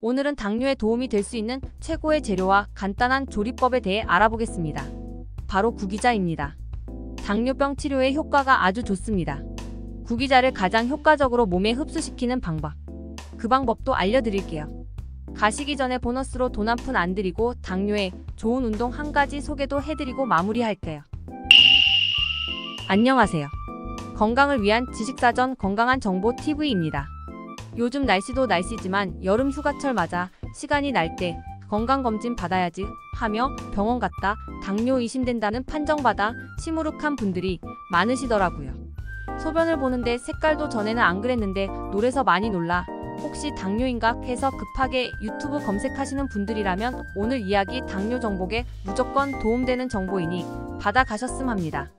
오늘은 당뇨에 도움이 될 수 있는 최고의 재료와 간단한 조리법에 대해 알아보겠습니다. 바로 구기자입니다. 당뇨병 치료에 효과가 아주 좋습니다. 구기자를 가장 효과적으로 몸에 흡수시키는 방법. 그 방법도 알려드릴게요. 가시기 전에 보너스로 돈 한 푼 안 들이고 당뇨에 좋은 운동 한 가지 소개도 해드리고 마무리할게요. 안녕하세요. 건강을 위한 지식사전 건강한 정보 TV입니다. 요즘 날씨도 날씨지만 여름 휴가철 맞아 시간이 날 때 건강검진 받아야지 하며 병원 갔다 당뇨 의심된다는 판정받아 시무룩한 분들이 많으시더라고요. 소변을 보는데 색깔도 전에는 안 그랬는데 노래서 많이 놀라 혹시 당뇨인가 해서 급하게 유튜브 검색하시는 분들이라면 오늘 이야기 당뇨 정복에 무조건 도움되는 정보이니 받아가셨음 합니다.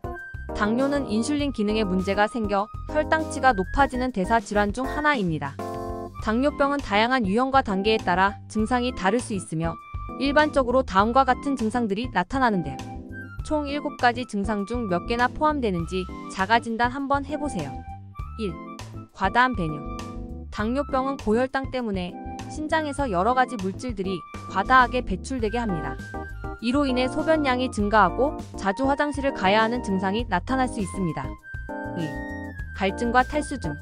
당뇨는 인슐린 기능에 문제가 생겨 혈당치가 높아지는 대사 질환 중 하나입니다. 당뇨병은 다양한 유형과 단계에 따라 증상이 다를 수 있으며 일반적으로 다음과 같은 증상들이 나타나는데요. 총 7가지 증상 중 몇 개나 포함되는지 자가진단 한번 해보세요. 1. 과다한 배뇨. 당뇨병은 고혈당 때문에 신장에서 여러 가지 물질들이 과다하게 배출되게 합니다. 이로 인해 소변량이 증가하고 자주 화장실을 가야 하는 증상이 나타날 수 있습니다. 2. 갈증과 탈수증.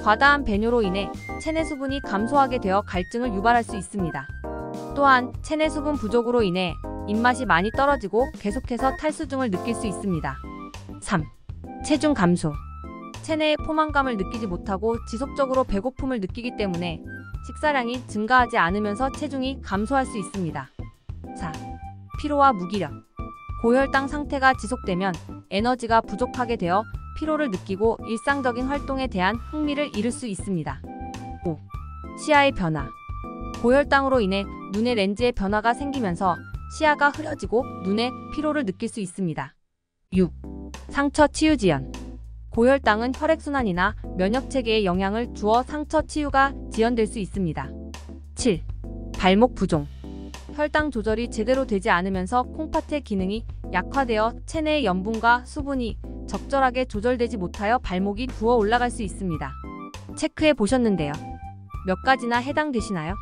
과다한 배뇨로 인해 체내 수분이 감소하게 되어 갈증을 유발할 수 있습니다. 또한 체내 수분 부족으로 인해 입맛이 많이 떨어지고 계속해서 탈수증을 느낄 수 있습니다. 3. 체중 감소. 체내에 포만감을 느끼지 못하고 지속적으로 배고픔을 느끼기 때문에 식사량이 증가하지 않으면서 체중이 감소할 수 있습니다. 4. 피로와 무기력. 고혈당 상태가 지속되면 에너지가 부족하게 되어 피로를 느끼고 일상적인 활동에 대한 흥미를 잃을 수 있습니다. 5. 시야의 변화. 고혈당으로 인해 눈의 렌즈에 변화가 생기면서 시야가 흐려지고 눈에 피로를 느낄 수 있습니다. 6. 상처 치유 지연. 고혈당은 혈액순환이나 면역체계에 영향을 주어 상처 치유가 지연될 수 있습니다. 7. 발목 부종. 혈당 조절이 제대로 되지 않으면서 콩팥의 기능이 약화되어 체내의 염분과 수분이 적절하게 조절되지 못하여 발목이 부어 올라갈 수 있습니다. 체크해 보셨는데요. 몇 가지나 해당되시나요?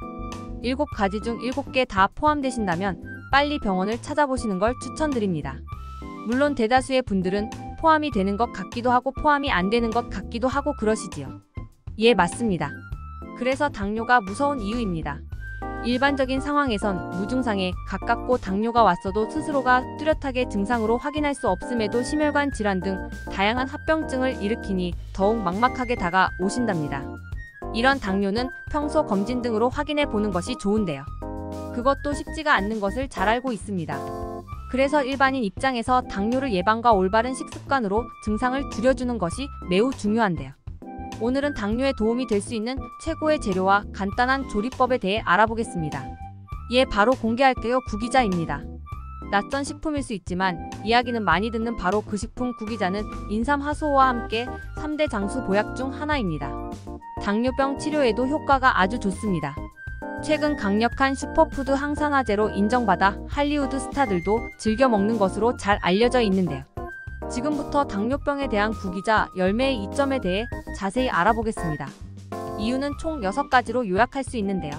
7가지 중 7개 다 포함되신다면 빨리 병원을 찾아보시는 걸 추천드립니다. 물론 대다수의 분들은 포함이 되는 것 같기도 하고 포함이 안 되는 것 같기도 하고 그러시지요. 예, 맞습니다. 그래서 당뇨가 무서운 이유입니다. 일반적인 상황에선 무증상에 가깝고 당뇨가 왔어도 스스로가 뚜렷하게 증상으로 확인할 수 없음에도 심혈관 질환 등 다양한 합병증을 일으키니 더욱 막막하게 다가오신답니다. 이런 당뇨는 평소 검진 등으로 확인해 보는 것이 좋은데요. 그것도 쉽지가 않는 것을 잘 알고 있습니다. 그래서 일반인 입장에서 당뇨를 예방과 올바른 식습관으로 증상을 줄여주는 것이 매우 중요한데요. 오늘은 당뇨에 도움이 될 수 있는 최고의 재료와 간단한 조리법에 대해 알아보겠습니다. 예, 바로 공개할게요. 구기자입니다. 낯선 식품일 수 있지만 이야기는 많이 듣는 바로 그 식품 구기자는 인삼하수호와 함께 3대 장수 보약 중 하나입니다. 당뇨병 치료에도 효과가 아주 좋습니다. 최근 강력한 슈퍼푸드 항산화제로 인정받아 할리우드 스타들도 즐겨 먹는 것으로 잘 알려져 있는데요. 지금부터 당뇨병에 대한 구기자 10매의 이점에 대해 자세히 알아보겠습니다. 이유는 총 6가지로 요약할 수 있는데요.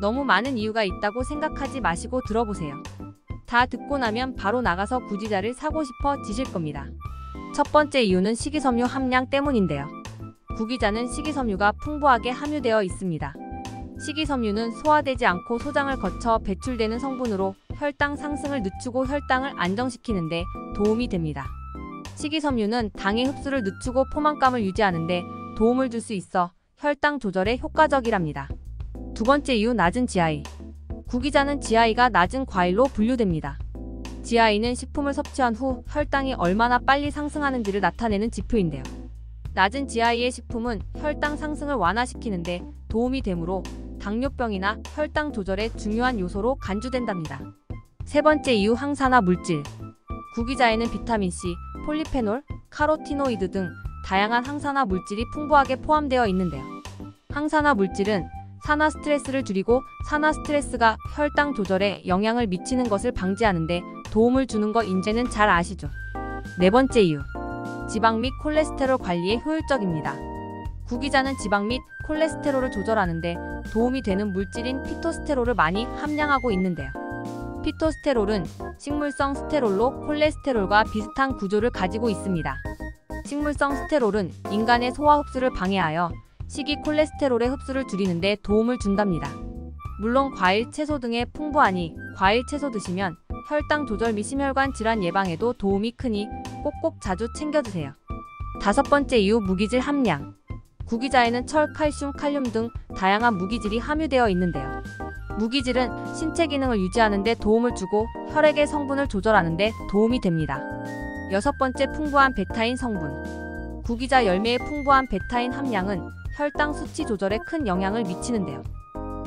너무 많은 이유가 있다고 생각하지 마시고 들어보세요. 다 듣고 나면 바로 나가서 구기자를 사고 싶어지실 겁니다. 첫 번째 이유는 식이섬유 함량 때문인데요. 구기자는 식이섬유가 풍부하게 함유되어 있습니다. 식이섬유는 소화되지 않고 소장을 거쳐 배출되는 성분으로 혈당 상승을 늦추고 혈당을 안정시키는 데 도움이 됩니다. 식이섬유는 당의 흡수를 늦추고 포만감을 유지하는 데 도움을 줄 수 있어 혈당 조절에 효과적이랍니다. 두 번째 이유, 낮은 GI. 구기자는 GI가 낮은 과일로 분류됩니다. GI는 식품을 섭취한 후 혈당이 얼마나 빨리 상승하는지를 나타내는 지표인데요. 낮은 GI의 식품은 혈당 상승을 완화시키는 데 도움이 되므로 당뇨병이나 혈당 조절의 중요한 요소로 간주된답니다. 세 번째 이유, 항산화 물질. 구기자에는 비타민C, 폴리페놀, 카로티노이드 등 다양한 항산화 물질이 풍부하게 포함되어 있는데요. 항산화 물질은 산화 스트레스를 줄이고 산화 스트레스가 혈당 조절에 영향을 미치는 것을 방지하는 데 도움을 주는 거 인제는 잘 아시죠? 네 번째 이유, 지방 및 콜레스테롤 관리에 효율적입니다. 구기자는 지방 및 콜레스테롤을 조절하는데 도움이 되는 물질인 피토스테롤을 많이 함량하고 있는데요. 피토스테롤은 식물성 스테롤로 콜레스테롤과 비슷한 구조를 가지고 있습니다. 식물성 스테롤은 인간의 소화 흡수를 방해하여 식이 콜레스테롤의 흡수를 줄이는 데 도움을 준답니다. 물론 과일, 채소 등에 풍부하니 과일, 채소 드시면 혈당 조절 및 심혈관 질환 예방에도 도움이 크니 꼭꼭 자주 챙겨 드세요. 5번째 이유, 무기질 함량. 구기자에는 철, 칼슘, 칼륨 등 다양한 무기질이 함유되어 있는데요. 무기질은 신체 기능을 유지하는 데 도움을 주고 혈액의 성분을 조절하는 데 도움이 됩니다. 6번째, 풍부한 베타인 성분. 구기자 열매의 풍부한 베타인 함량은 혈당 수치 조절에 큰 영향을 미치는데요.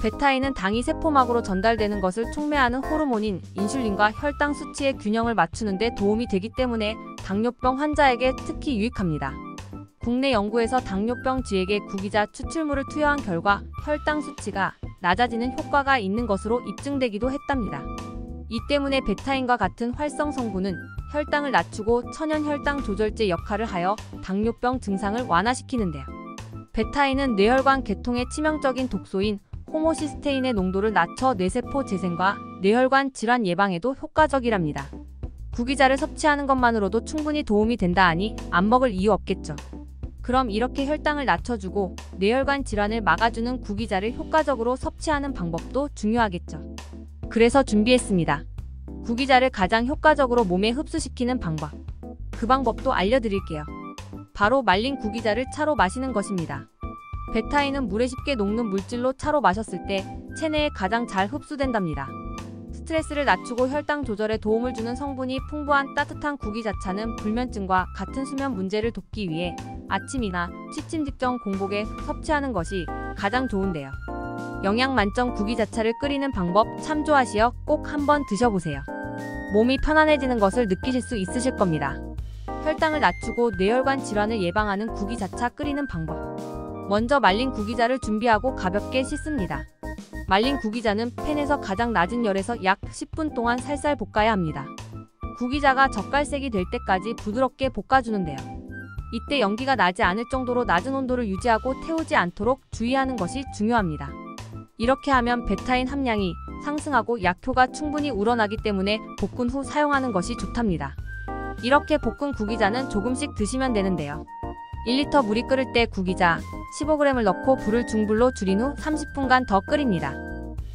베타인은 당이 세포막으로 전달되는 것을 촉매하는 호르몬인 인슐린과 혈당 수치의 균형을 맞추는 데 도움이 되기 때문에 당뇨병 환자에게 특히 유익합니다. 국내 연구에서 당뇨병 쥐에게 구기자 추출물을 투여한 결과 혈당 수치가 낮아지는 효과가 있는 것으로 입증되기도 했답니다. 이 때문에 베타인과 같은 활성 성분은 혈당을 낮추고 천연 혈당 조절제 역할을 하여 당뇨병 증상을 완화시키는데요. 베타인은 뇌혈관 계통에 치명적인 독소인 호모시스테인의 농도를 낮춰 뇌세포 재생과 뇌혈관 질환 예방에도 효과적이랍니다. 구기자를 섭취하는 것만으로도 충분히 도움이 된다 하니 안 먹을 이유 없겠죠. 그럼 이렇게 혈당을 낮춰주고 뇌혈관 질환을 막아주는 구기자를 효과적으로 섭취하는 방법도 중요하겠죠. 그래서 준비했습니다. 구기자를 가장 효과적으로 몸에 흡수시키는 방법. 그 방법도 알려드릴게요. 바로 말린 구기자를 차로 마시는 것입니다. 베타인은 물에 쉽게 녹는 물질로 차로 마셨을 때 체내에 가장 잘 흡수된답니다. 스트레스를 낮추고 혈당 조절에 도움을 주는 성분이 풍부한 따뜻한 구기자차는 불면증과 같은 수면 문제를 돕기 위해 아침이나 취침 직전 공복에 섭취하는 것이 가장 좋은데요. 영양 만점 구기자차를 끓이는 방법 참조하시어 꼭 한번 드셔보세요. 몸이 편안해지는 것을 느끼실 수 있으실 겁니다. 혈당을 낮추고 뇌혈관 질환을 예방하는 구기자차 끓이는 방법. 먼저 말린 구기자를 준비하고 가볍게 씻습니다. 말린 구기자는 팬에서 가장 낮은 열에서 약 10분 동안 살살 볶아야 합니다. 구기자가 젓갈색이 될 때까지 부드럽게 볶아주는데요. 이때 연기가 나지 않을 정도로 낮은 온도를 유지하고 태우지 않도록 주의하는 것이 중요합니다. 이렇게 하면 베타인 함량이 상승하고 약효가 충분히 우러나기 때문에 볶은 후 사용하는 것이 좋답니다. 이렇게 볶은 구기자는 조금씩 드시면 되는데요. 1리터 물이 끓을 때 구기자 15g을 넣고 불을 중불로 줄인 후 30분간 더 끓입니다.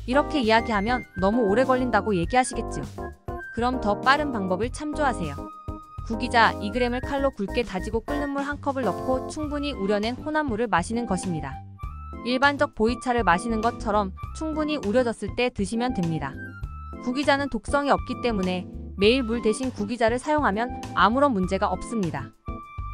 이렇게 이야기하면 너무 오래 걸린다고 얘기하시겠죠. 그럼 더 빠른 방법을 참조하세요. 구기자 2g을 칼로 굵게 다지고 끓는 물 1컵을 넣고 충분히 우려낸 혼합물을 마시는 것입니다. 일반적 보이차를 마시는 것처럼 충분히 우려졌을 때 드시면 됩니다. 구기자는 독성이 없기 때문에 매일 물 대신 구기자를 사용하면 아무런 문제가 없습니다.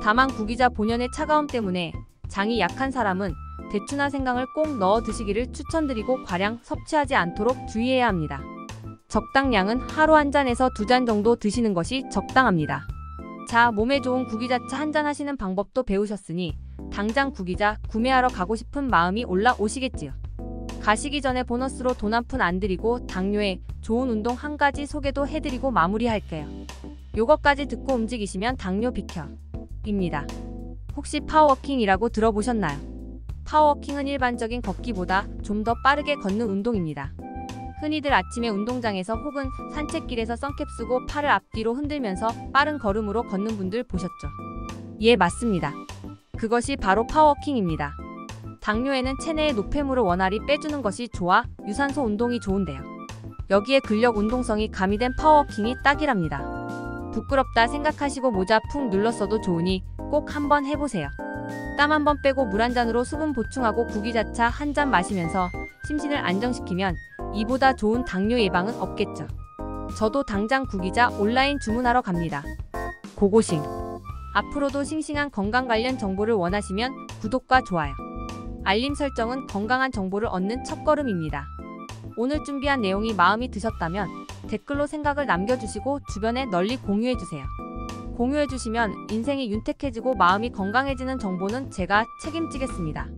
다만 구기자 본연의 차가움 때문에 장이 약한 사람은 대추나 생강을 꼭 넣어 드시기를 추천드리고 과량 섭취하지 않도록 주의해야 합니다. 적당량은 하루 1잔에서 2잔 정도 드시는 것이 적당합니다. 자, 몸에 좋은 구기자차 한잔 하시는 방법도 배우셨으니 당장 구기자 구매하러 가고 싶은 마음이 올라오시겠지요. 가시기 전에 보너스로 돈 한 푼 안 드리고 당뇨에 좋은 운동 한 가지 소개도 해드리고 마무리할게요. 요거까지 듣고 움직이시면 당뇨 비켜! 입니다. 혹시 파워워킹이라고 들어보셨나요? 파워워킹은 일반적인 걷기보다 좀 더 빠르게 걷는 운동입니다. 흔히들 아침에 운동장에서 혹은 산책길에서 선캡 쓰고 팔을 앞뒤로 흔들면서 빠른 걸음으로 걷는 분들 보셨죠? 예, 맞습니다. 그것이 바로 파워워킹입니다. 당뇨에는 체내의 노폐물을 원활히 빼주는 것이 좋아 유산소 운동이 좋은데요. 여기에 근력 운동성이 가미된 파워워킹이 딱이랍니다. 부끄럽다 생각하시고 모자 푹 눌렀어도 좋으니 꼭 한번 해보세요. 땀 한번 빼고 물 한 잔으로 수분 보충하고 구기자차 한 잔 마시면서 심신을 안정시키면 이보다 좋은 당뇨 예방은 없겠죠. 저도 당장 구기자 온라인 주문하러 갑니다. 고고싱! 앞으로도 싱싱한 건강 관련 정보를 원하시면 구독과 좋아요, 알림 설정은 건강한 정보를 얻는 첫걸음입니다. 오늘 준비한 내용이 마음에 드셨다면 댓글로 생각을 남겨주시고 주변에 널리 공유해주세요. 공유해주시면 인생이 윤택해지고 마음이 건강해지는 정보는 제가 책임지겠습니다.